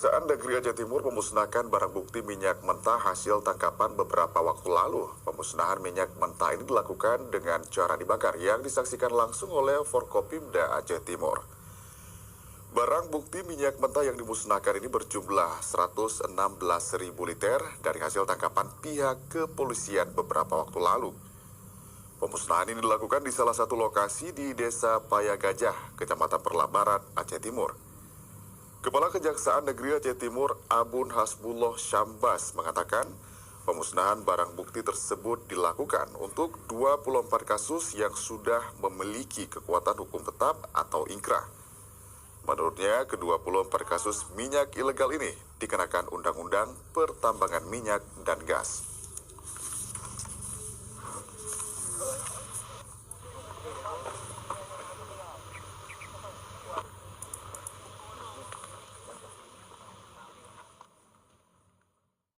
Kejaksaan Negeri Aceh Timur memusnahkan barang bukti minyak mentah hasil tangkapan beberapa waktu lalu. Pemusnahan minyak mentah ini dilakukan dengan cara dibakar yang disaksikan langsung oleh Forkopimda Aceh Timur. Barang bukti minyak mentah yang dimusnahkan ini berjumlah 116.000 liter dari hasil tangkapan pihak kepolisian beberapa waktu lalu. Pemusnahan ini dilakukan di salah satu lokasi di Desa Payagajah, Kecamatan Perlabaran, Aceh Timur. Kepala Kejaksaan Negeri Aceh Timur Abun Hasbullah Syambas mengatakan pemusnahan barang bukti tersebut dilakukan untuk 24 kasus yang sudah memiliki kekuatan hukum tetap atau inkrah. Menurutnya, ke-24 kasus minyak ilegal ini dikenakan Undang-Undang Pertambangan Minyak dan Gas.